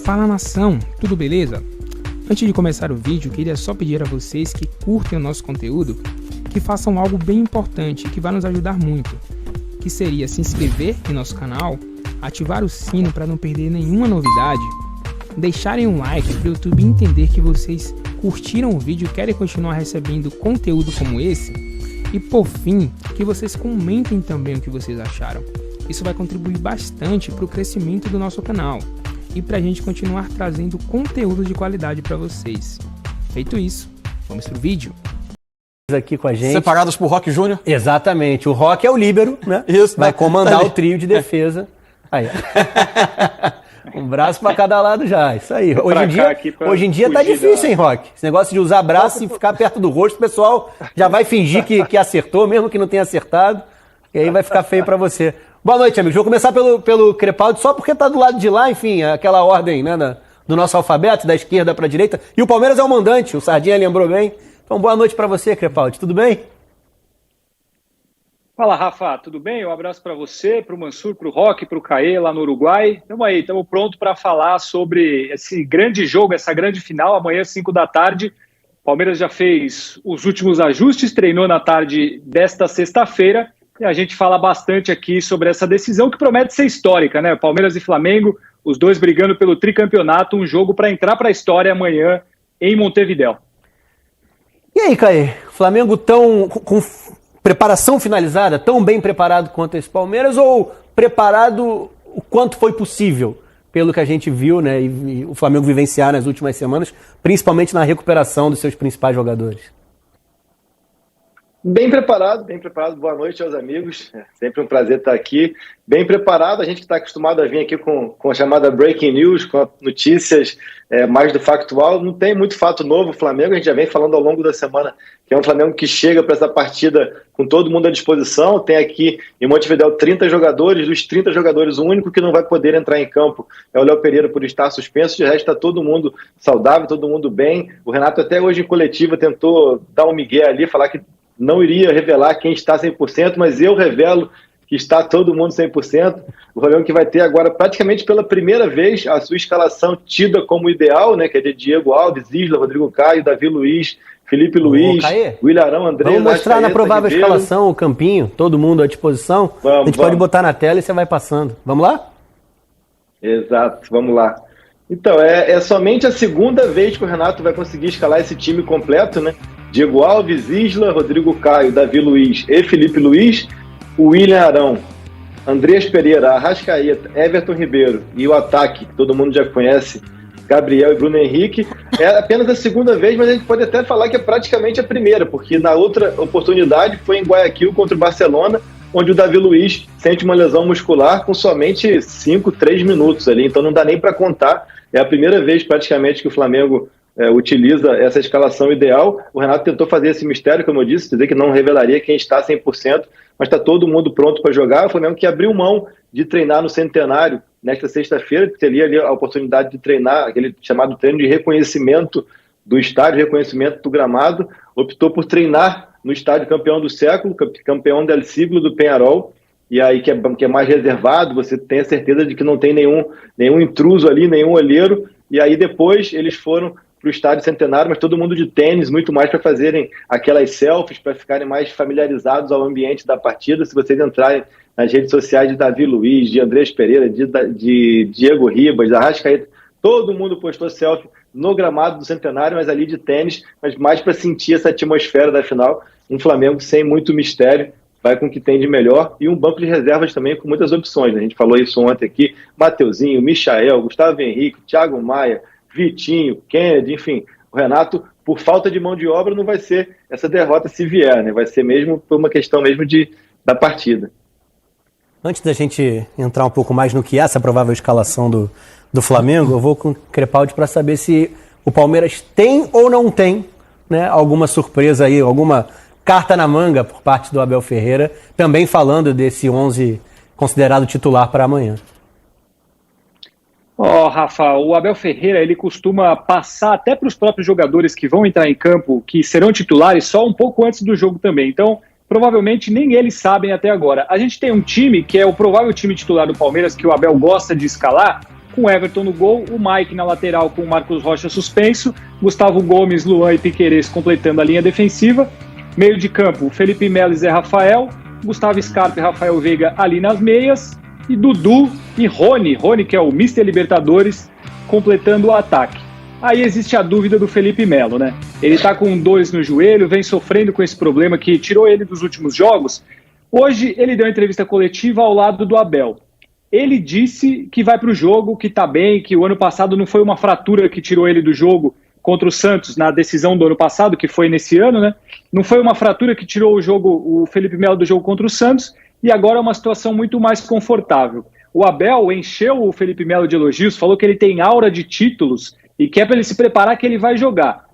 Fala nação, tudo beleza? Antes de começar o vídeo, queria só pedir a vocês que curtem o nosso conteúdo, que façam algo bem importante que vai nos ajudar muito, que seria se inscrever em nosso canal, ativar o sino para não perder nenhuma novidade, deixarem um like para o YouTube entender que vocês curtiram o vídeo e querem continuar recebendo conteúdo como esse, e por fim, que vocês comentem também o que vocês acharam. Isso vai contribuir bastante para o crescimento do nosso canal e para a gente continuar trazendo conteúdo de qualidade para vocês. Feito isso, vamos pro vídeo. Aqui com a gente. Separados por Roque Júnior? Exatamente. O Roque é o líbero, né? Isso, vai comandar o trio de defesa. Aí. Um braço para cada lado já. Isso aí. Hoje em dia tá difícil, hein, Roque? Esse negócio de usar braço e ficar perto do rosto, o pessoal já vai fingir que acertou, mesmo que não tenha acertado. E aí vai ficar feio para você. Boa noite, amigos. Vou começar pelo Crepaldi, só porque tá do lado de lá, enfim, aquela ordem, né, do nosso alfabeto, da esquerda para a direita. E o Palmeiras é o mandante, o Sardinha lembrou bem. Então, boa noite para você, Crepaldi. Tudo bem? Fala, Rafa. Tudo bem? Um abraço para você, para o Mansur, para o Roque, para o Caê, lá no Uruguai. Estamos aí, estamos prontos para falar sobre esse grande jogo, essa grande final, amanhã, 5 da tarde. O Palmeiras já fez os últimos ajustes, treinou na tarde desta sexta-feira. E a gente fala bastante aqui sobre essa decisão que promete ser histórica, né? Palmeiras e Flamengo, os dois brigando pelo tricampeonato, um jogo para entrar para a história amanhã em Montevidéu. E aí, Caê? Flamengo tão com preparação finalizada, tão bem preparado quanto esse Palmeiras ou preparado o quanto foi possível, pelo que a gente viu, né? E o Flamengo vivenciar nas últimas semanas, principalmente na recuperação dos seus principais jogadores? Bem preparado. Boa noite aos amigos. É sempre um prazer estar aqui. Bem preparado. A gente que está acostumado a vir aqui com a chamada Breaking News, com notícias mais do factual. Não tem muito fato novo. O Flamengo, a gente já vem falando ao longo da semana, que é um Flamengo que chega para essa partida com todo mundo à disposição. Tem aqui em Montevidéu 30 jogadores. Dos 30 jogadores, o único que não vai poder entrar em campo é o Léo Pereira por estar suspenso. De resto, está todo mundo saudável, todo mundo bem. O Renato até hoje em coletiva tentou dar um migué ali, falar que não iria revelar quem está 100%, mas eu revelo que está todo mundo 100%. O Flamengo que vai ter agora, praticamente pela primeira vez, a sua escalação tida como ideal, né, que é de Diego Alves, Isla, Rodrigo Caio, Davi Luiz, Felipe Luiz, William Arão, André. Vamos mostrar na provável escalação o campinho, todo mundo à disposição. A gente pode botar na tela e você vai passando. Vamos lá? Exato, vamos lá. Então, é somente a segunda vez que o Renato vai conseguir escalar esse time completo, né? Diego Alves, Isla, Rodrigo Caio, Davi Luiz e Felipe Luiz, o William Arão, Andrés Pereira, Arrascaeta, Everton Ribeiro e o ataque, que todo mundo já conhece, Gabriel e Bruno Henrique. É apenas a segunda vez, mas a gente pode até falar que é praticamente a primeira, porque na outra oportunidade foi em Guayaquil contra o Barcelona, onde o Davi Luiz sente uma lesão muscular com somente 3 minutos ali, então não dá nem para contar. É a primeira vez praticamente que o Flamengo utiliza essa escalação ideal. O Renato tentou fazer esse mistério, como eu disse, dizer que não revelaria quem está 100%, mas está todo mundo pronto para jogar. O Flamengo que abriu mão de treinar no Centenário nesta sexta-feira, que teria ali a oportunidade de treinar, aquele chamado treino de reconhecimento do estádio, reconhecimento do gramado, optou por treinar no estádio campeão do século, campeão del siglo do Peñarol, e aí que é mais reservado, você tem a certeza de que não tem nenhum intruso ali, nenhum olheiro, e aí depois eles foram para o estádio Centenário, mas todo mundo de tênis, muito mais para fazerem aquelas selfies, para ficarem mais familiarizados ao ambiente da partida. Se vocês entrarem nas redes sociais de Davi Luiz, de Andrés Pereira, de Diego Ribas, da Arrascaeta, todo mundo postou selfie no gramado do Centenário, mas ali de tênis, mas mais para sentir essa atmosfera da final. Um Flamengo sem muito mistério, vai com o que tem de melhor, e um banco de reservas também com muitas opções, né? A gente falou isso ontem aqui, Mateuzinho, Michael, Gustavo Henrique, Thiago Maia, Vitinho, Kennedy, enfim, o Renato, por falta de mão de obra, não vai ser essa derrota se vier, né? Vai ser mesmo por uma questão mesmo da partida. Antes da gente entrar um pouco mais no que é essa provável escalação do Flamengo, eu vou com o Crepaldi para saber se o Palmeiras tem ou não tem, né, alguma surpresa aí, alguma carta na manga por parte do Abel Ferreira, também falando desse 11 considerado titular para amanhã. Rafa, o Abel Ferreira, ele costuma passar até para os próprios jogadores que vão entrar em campo, que serão titulares só um pouco antes do jogo também. Então, provavelmente nem eles sabem até agora. A gente tem um time que é o provável time titular do Palmeiras, que o Abel gosta de escalar, com Everton no gol, o Mike na lateral com o Marcos Rocha suspenso, Gustavo Gomes, Luan e Piquerez completando a linha defensiva, meio de campo, Felipe Melo e Zé Rafael, Gustavo Scarpa e Rafael Veiga ali nas meias, e Dudu e Rony que é o Mr. Libertadores, completando o ataque. Aí existe a dúvida do Felipe Melo, né? Ele tá com dores no joelho, vem sofrendo com esse problema que tirou ele dos últimos jogos. Hoje ele deu uma entrevista coletiva ao lado do Abel. Ele disse que vai para o jogo, que tá bem, que o ano passado não foi uma fratura que tirou ele do jogo contra o Santos, na decisão do ano passado, que foi nesse ano, né? Não foi uma fratura que tirou o Felipe Melo do jogo contra o Santos, e agora é uma situação muito mais confortável. O Abel encheu o Felipe Melo de elogios, falou que ele tem aura de títulos e que é para ele se preparar que ele vai jogar.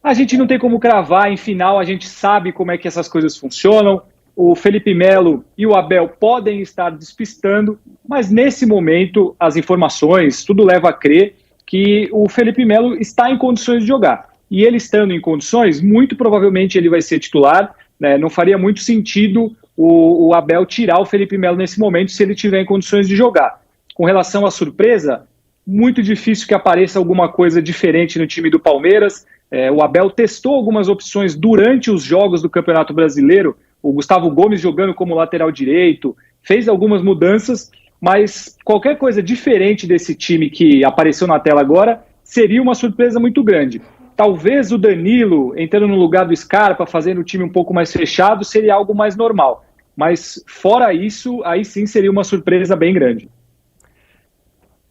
A gente não tem como cravar, em final a gente sabe como é que essas coisas funcionam. O Felipe Melo e o Abel podem estar despistando, mas nesse momento as informações, tudo leva a crer que o Felipe Melo está em condições de jogar. E ele estando em condições, muito provavelmente ele vai ser titular, né? Não faria muito sentido o Abel tirar o Felipe Melo nesse momento se ele tiver em condições de jogar. Com relação à surpresa, muito difícil que apareça alguma coisa diferente no time do Palmeiras. O Abel testou algumas opções durante os jogos do Campeonato Brasileiro, o Gustavo Gomes jogando como lateral direito, fez algumas mudanças, mas qualquer coisa diferente desse time que apareceu na tela agora seria uma surpresa muito grande. Talvez o Danilo entrando no lugar do Scarpa, fazendo o time um pouco mais fechado, seria algo mais normal. Mas fora isso, aí sim seria uma surpresa bem grande.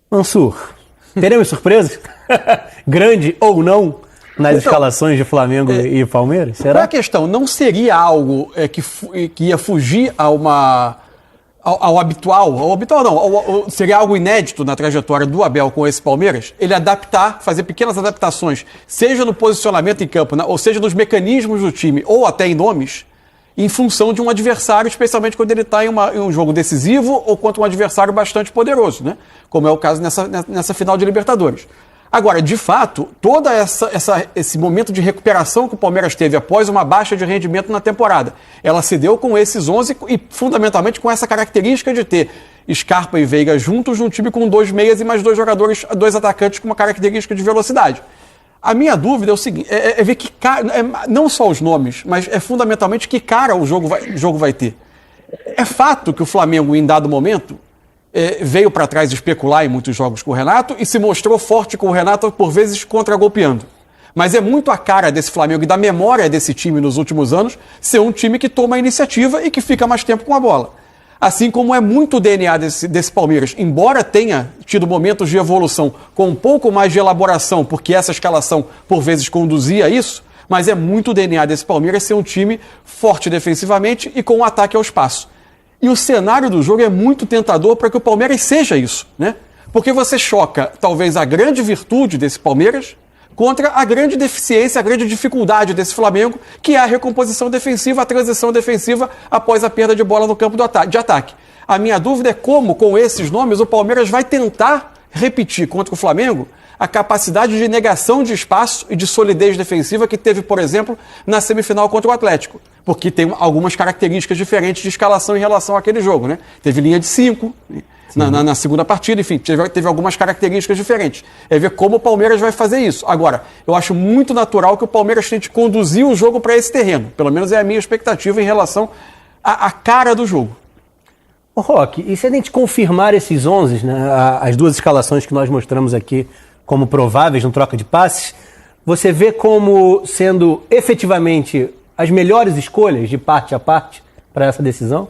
Mansur, teremos surpresa? Grande ou não nas escalações de Flamengo e Palmeiras? Será? Qual é a questão? Não seria algo que ia fugir ao habitual? Ao habitual não, seria algo inédito na trajetória do Abel com esse Palmeiras? Ele fazer pequenas adaptações, seja no posicionamento em campo, ou seja nos mecanismos do time, ou até em nomes, em função de um adversário, especialmente quando ele está em um jogo decisivo ou contra um adversário bastante poderoso, né? Como é o caso nessa final de Libertadores. Agora, de fato, todo esse momento de recuperação que o Palmeiras teve após uma baixa de rendimento na temporada, ela se deu com esses 11 e fundamentalmente com essa característica de ter Scarpa e Veiga juntos num time com 2 meias e mais 2 jogadores, 2 atacantes com uma característica de velocidade. A minha dúvida é o seguinte, é ver que cara, não só os nomes, mas é fundamentalmente que cara o jogo vai ter. É fato que o Flamengo, em dado momento, veio para trás especular em muitos jogos com o Renato e se mostrou forte com o Renato, por vezes contra-golpeando. Mas é muito a cara desse Flamengo e da memória desse time nos últimos anos ser um time que toma a iniciativa e que fica mais tempo com a bola. Assim como é muito o DNA desse Palmeiras, embora tenha tido momentos de evolução com um pouco mais de elaboração, porque essa escalação por vezes conduzia a isso, mas é muito o DNA desse Palmeiras ser um time forte defensivamente e com um ataque ao espaço. E o cenário do jogo é muito tentador para que o Palmeiras seja isso, né? Porque você choca talvez a grande virtude desse Palmeiras contra a grande deficiência, a grande dificuldade desse Flamengo, que é a recomposição defensiva, a transição defensiva após a perda de bola no campo de ataque. A minha dúvida é como, com esses nomes, o Palmeiras vai tentar repetir contra o Flamengo a capacidade de negação de espaço e de solidez defensiva que teve, por exemplo, na semifinal contra o Atlético. Porque tem algumas características diferentes de escalação em relação àquele jogo, né? Teve linha de 5 na segunda partida, enfim, teve algumas características diferentes. É ver como o Palmeiras vai fazer isso. Agora, eu acho muito natural que o Palmeiras tente conduzir o jogo para esse terreno. Pelo menos é a minha expectativa em relação à cara do jogo. Ô, Roque, e se a gente confirmar esses 11, né, as 2 escalações que nós mostramos aqui como prováveis no troca de passes, você vê como sendo efetivamente as melhores escolhas de parte a parte para essa decisão?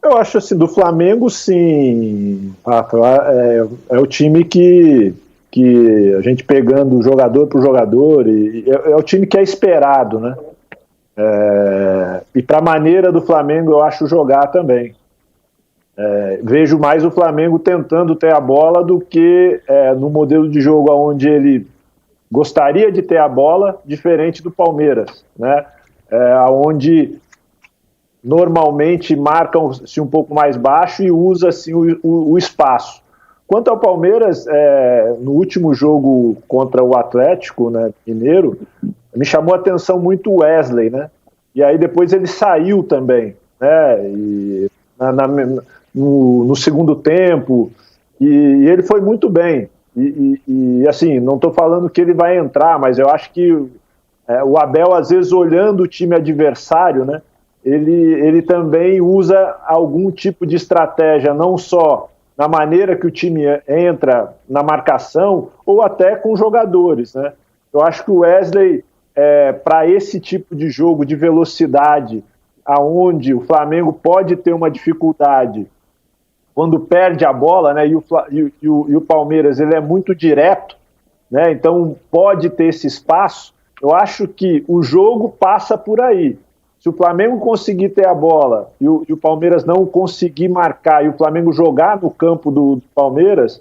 Eu acho assim, do Flamengo, sim, Rafa, é o time que a gente pegando jogador por jogador, é o time que é esperado, né? E para a maneira do Flamengo, eu acho jogar também. Vejo mais o Flamengo tentando ter a bola do que no modelo de jogo onde ele gostaria de ter a bola, diferente do Palmeiras, né? Onde normalmente marcam-se um pouco mais baixo e usa-se o espaço. Quanto ao Palmeiras, no último jogo contra o Atlético, né, Mineiro, me chamou a atenção muito o Wesley, né? E aí depois ele saiu também, né? E no segundo tempo, E ele foi muito bem. E assim, não estou falando que ele vai entrar, mas eu acho que o Abel, às vezes, olhando o time adversário, né, ele também usa algum tipo de estratégia, não só na maneira que o time entra na marcação, ou até com jogadores, né? Eu acho que o Wesley, para esse tipo de jogo de velocidade, aonde o Flamengo pode ter uma dificuldade quando perde a bola, né? E o Palmeiras, ele é muito direto, né? Então pode ter esse espaço. Eu acho que o jogo passa por aí. Se o Flamengo conseguir ter a bola e o Palmeiras não conseguir marcar e o Flamengo jogar no campo do Palmeiras,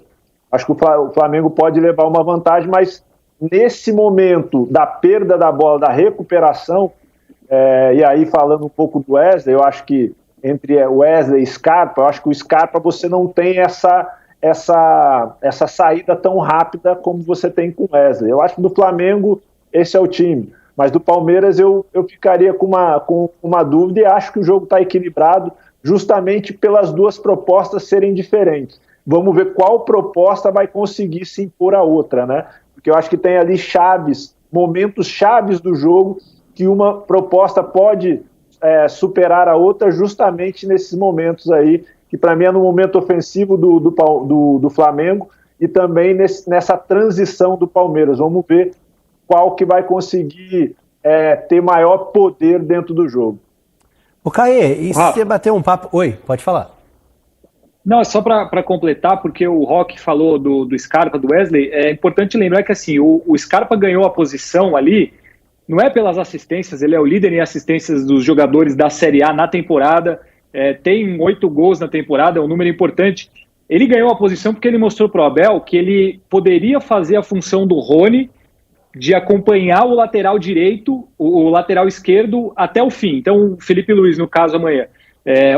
acho que o Flamengo pode levar uma vantagem, mas nesse momento da perda da bola, da recuperação, e aí falando um pouco do Wesley, eu acho que entre Wesley e Scarpa, eu acho que o Scarpa você não tem essa saída tão rápida como você tem com o Wesley. Eu acho que do Flamengo esse é o time. Mas do Palmeiras eu ficaria com uma dúvida e acho que o jogo está equilibrado justamente pelas duas propostas serem diferentes. Vamos ver qual proposta vai conseguir se impor a outra, né? Porque eu acho que tem ali momentos chaves do jogo que uma proposta pode superar a outra justamente nesses momentos aí, que para mim é no momento ofensivo do Flamengo e também nessa transição do Palmeiras. Vamos ver qual que vai conseguir ter maior poder dentro do jogo. O Caê, e se você bater um papo... Oi, pode falar. Não, é só para completar, porque o Roque falou do Scarpa, do Wesley, é importante lembrar que assim, o Scarpa ganhou a posição ali, não é pelas assistências, ele é o líder em assistências dos jogadores da Série A na temporada, tem 8 gols na temporada, é um número importante. Ele ganhou a posição porque ele mostrou para o Abel que ele poderia fazer a função do Rony, de acompanhar o lateral direito, o lateral esquerdo até o fim. Então, o Felipe Luiz, no caso, amanhã.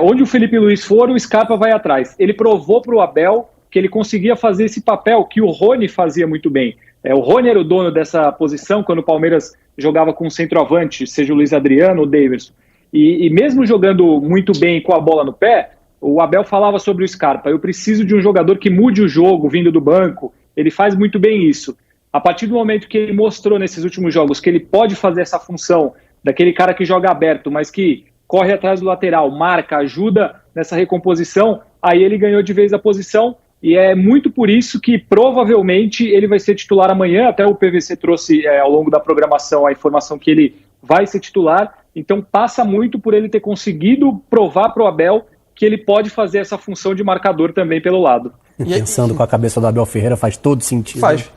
Onde o Felipe Luiz for, o Scarpa vai atrás. Ele provou para o Abel que ele conseguia fazer esse papel que o Rony fazia muito bem. O Rony era o dono dessa posição quando o Palmeiras jogava com centroavante, seja o Luiz Adriano ou o Daverson. E mesmo jogando muito bem com a bola no pé, o Abel falava sobre o Scarpa. Eu preciso de um jogador que mude o jogo vindo do banco. Ele faz muito bem isso. A partir do momento que ele mostrou nesses últimos jogos que ele pode fazer essa função daquele cara que joga aberto, mas que corre atrás do lateral, marca, ajuda nessa recomposição, aí ele ganhou de vez a posição e é muito por isso que provavelmente ele vai ser titular amanhã. Até o PVC trouxe ao longo da programação a informação que ele vai ser titular, então passa muito por ele ter conseguido provar para o Abel que ele pode fazer essa função de marcador também pelo lado. E pensando com a cabeça do Abel Ferreira faz todo sentido. Faz.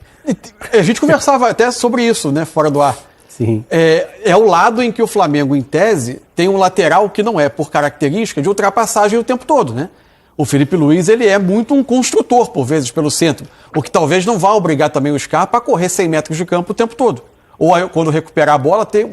A gente conversava até sobre isso, né, fora do ar. Sim. É o lado em que o Flamengo, em tese, tem um lateral que não é por característica de ultrapassagem o tempo todo, né? O Felipe Luiz, ele é muito um construtor, por vezes, pelo centro, o que talvez não vá obrigar também o Scarpa a correr 100 metros de campo o tempo todo. Ou quando recuperar a bola, ter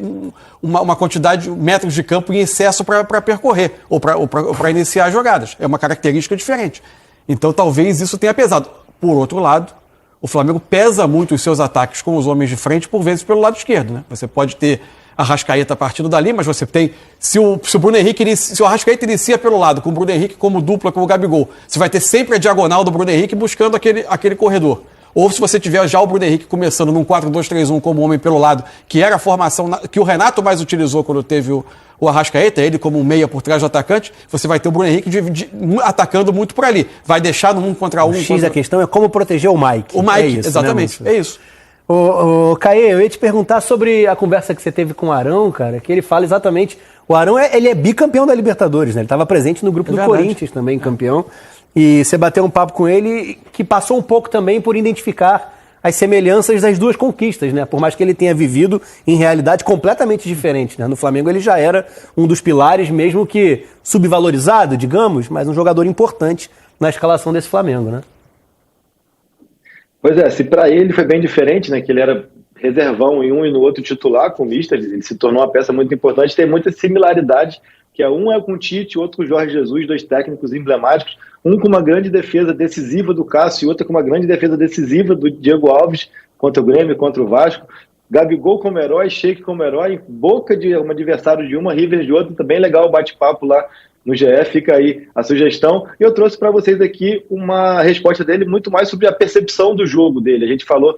uma quantidade de metros de campo em excesso para percorrer, ou para iniciar as jogadas. É uma característica diferente. Então, talvez isso tenha pesado. Por outro lado, o Flamengo pesa muito os seus ataques com os homens de frente, por vezes pelo lado esquerdo, né? Você pode ter a Arrascaeta partindo dali, mas você tem... Se o Bruno Henrique, se o Arrascaeta inicia pelo lado, com o Bruno Henrique como dupla com o Gabigol, você vai ter sempre a diagonal do Bruno Henrique buscando aquele corredor. Ou se você tiver já o Bruno Henrique começando num 4-2-3-1 como homem pelo lado, que era a formação que o Renato mais utilizou quando teve o Arrascaeta, ele como um meia por trás do atacante, você vai ter o Bruno Henrique atacando muito por ali. Vai deixar no 1 contra 1. O X da questão é como proteger o Mike. O Mike, isso, exatamente. Né, é isso. Ô, Caê, eu ia te perguntar sobre a conversa que você teve com o Arão, cara, que ele fala exatamente... O Arão, ele é bicampeão da Libertadores, né? Ele estava presente no grupo do Corinthians também, campeão. E você bateu um papo com ele que passou um pouco também por identificar as semelhanças das duas conquistas, né? Por mais que ele tenha vivido em realidade completamente diferente, né? No Flamengo ele já era um dos pilares, mesmo que subvalorizado, digamos, mas um jogador importante na escalação desse Flamengo, né? Pois é, se para ele foi bem diferente, né? Que ele era reservão em um e no outro titular com o Mister, ele se tornou uma peça muito importante, tem muita similaridade, que um é com o Tite, outro com o Jorge Jesus, dois técnicos emblemáticos, um com uma grande defesa decisiva do Cássio e outro com uma grande defesa decisiva do Diego Alves contra o Grêmio, contra o Vasco. Gabigol como herói, Sheik como herói, Boca de um adversário de uma, River de outra, também legal o bate-papo lá no GE, fica aí a sugestão. E eu trouxe para vocês aqui uma resposta dele muito mais sobre a percepção do jogo dele. A gente falou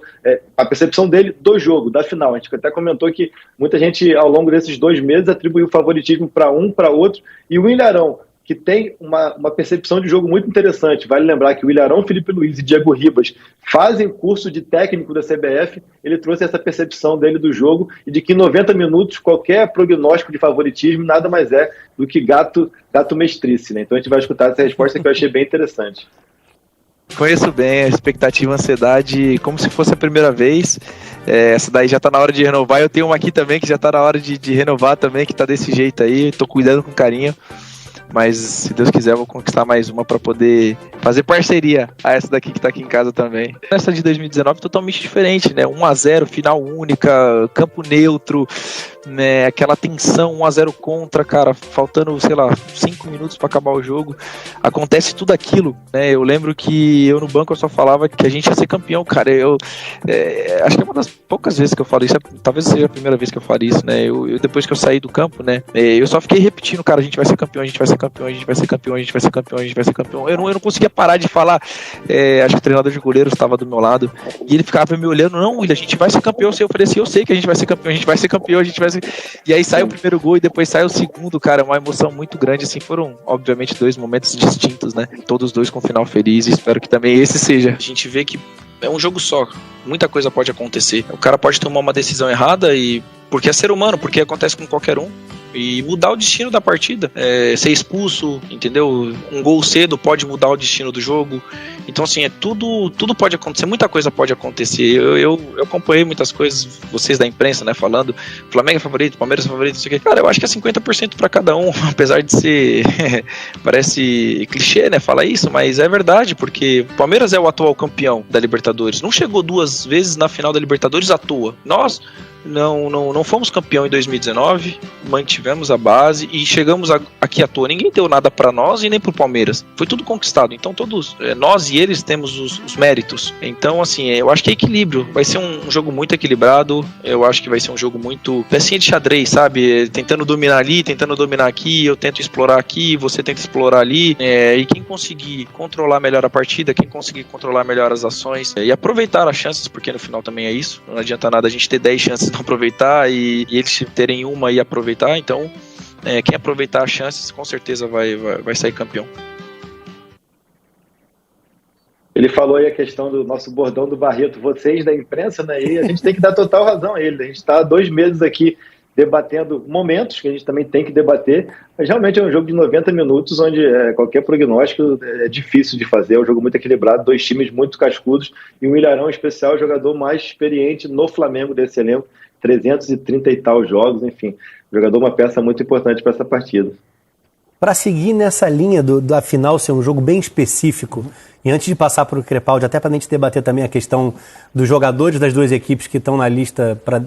a percepção dele do jogo, da final. A gente até comentou que muita gente, ao longo desses 2 meses, atribuiu favoritismo para um, para outro. E o Ilharão, que tem uma percepção de jogo muito interessante. Vale lembrar que o Ilharão, Felipe Luiz e Diego Ribas fazem curso de técnico da CBF. Ele trouxe essa percepção dele do jogo e de que em 90 minutos qualquer prognóstico de favoritismo nada mais é do que gato mestrice, né? Então a gente vai escutar essa resposta que eu achei bem interessante. Conheço bem a expectativa, a ansiedade, como se fosse a primeira vez. Essa daí já tá na hora de renovar. Eu tenho uma aqui também que já tá na hora de renovar também, que tá desse jeito aí. Tô cuidando com carinho. Mas, se Deus quiser, eu vou conquistar mais uma para poder fazer parceria a essa daqui que tá aqui em casa também. Essa de 2019 totalmente diferente, né? 1-0, final única, campo neutro, né? Aquela tensão, 1-0 contra, cara, faltando, sei lá, 5 minutos para acabar o jogo. Acontece tudo aquilo, né? Eu lembro que eu no banco eu só falava que a gente ia ser campeão, cara. Acho que é uma das poucas vezes que eu falo isso, talvez seja a primeira vez que eu falo isso, né? Eu depois que eu saí do campo, né? Eu só fiquei repetindo, cara, a gente vai ser campeão, a gente vai ser campeão, a gente vai ser campeão, a gente vai ser campeão, a gente vai ser campeão. Eu não conseguia parar de falar. Acho que o treinador de goleiro estava do meu lado e ele ficava me olhando, não, William, a gente vai ser campeão. Eu ofereci, eu sei que a gente vai ser campeão, a gente vai ser campeão, a gente vai ser... E aí sai o primeiro gol e depois sai o segundo, cara, uma emoção muito grande, assim, foram obviamente 2 momentos distintos, né, todos 2 com final feliz, e espero que também esse seja. A gente vê que é um jogo só, muita coisa pode acontecer, o cara pode tomar uma decisão errada e porque é ser humano, porque acontece com qualquer um, e mudar o destino da partida, ser expulso, entendeu? Um gol cedo pode mudar o destino do jogo. Então assim, tudo pode acontecer, muita coisa pode acontecer. Eu acompanhei muitas coisas, vocês da imprensa, né, falando Flamengo é favorito, Palmeiras é favorito, isso aqui. Cara, eu acho que é 50% para cada um, apesar de ser parece clichê, né, falar isso, mas é verdade, porque o Palmeiras é o atual campeão da Libertadores, não chegou 2 vezes na final da Libertadores à toa. Nós não fomos campeão em 2019, mantivemos a base e chegamos aqui à toa. Ninguém deu nada para nós e nem pro Palmeiras. Foi tudo conquistado. Então todos, nós e eles temos os méritos. Então assim, eu acho que é equilíbrio. Vai ser um jogo muito equilibrado. Eu acho que vai ser um jogo muito pecinha de xadrez, sabe? Tentando dominar ali, tentando dominar aqui. Eu tento explorar aqui, você tenta explorar ali. E quem conseguir controlar melhor a partida, quem conseguir controlar melhor as ações e aproveitar as chances, porque no final também é isso. Não adianta nada a gente ter 10 chances não aproveitar e eles terem uma e aproveitar. Então quem aproveitar as chances com certeza vai sair campeão. Ele falou aí a questão do nosso bordão do Barreto, vocês da imprensa, né? E a gente tem que dar total razão a ele. A gente está há 2 meses aqui debatendo momentos que a gente também tem que debater, mas realmente é um jogo de 90 minutos onde qualquer prognóstico é difícil de fazer. É um jogo muito equilibrado, 2 times muito cascudos e o Ilharão, em especial, o jogador mais experiente no Flamengo desse elenco, 330 e tal jogos, enfim, jogador, uma peça muito importante para essa partida. Para seguir nessa linha da final ser um jogo bem específico, e antes de passar para o Crepaldi, até para a gente debater também a questão dos jogadores das 2 equipes que estão na lista para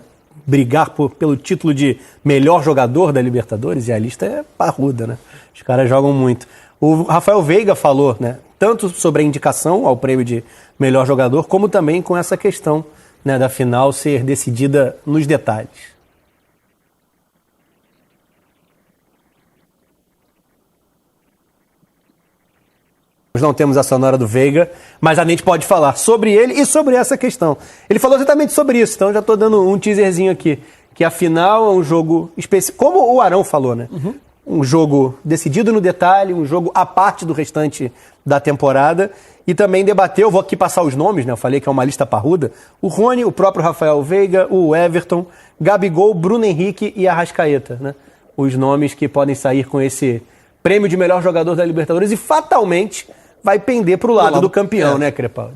brigar pelo título de melhor jogador da Libertadores, e a lista é parruda, né? Os caras jogam muito. O Rafael Veiga falou, né, tanto sobre a indicação ao prêmio de melhor jogador, como também com essa questão, né, da final ser decidida nos detalhes. Nós não temos a sonora do Veiga, mas a gente pode falar sobre ele e sobre essa questão. Ele falou exatamente sobre isso, então já estou dando um teaserzinho aqui, que a final é um jogo específico, como o Arão falou, né? Uhum. Um jogo decidido no detalhe, um jogo à parte do restante da temporada, e também debateu, vou aqui passar os nomes, né? Eu falei que é uma lista parruda, o Rony, o próprio Rafael Veiga, o Everton, Gabigol, Bruno Henrique e Arrascaeta, né? Os nomes que podem sair com esse prêmio de melhor jogador da Libertadores e fatalmente vai pender para o lado do campeão, né, Crepaldi?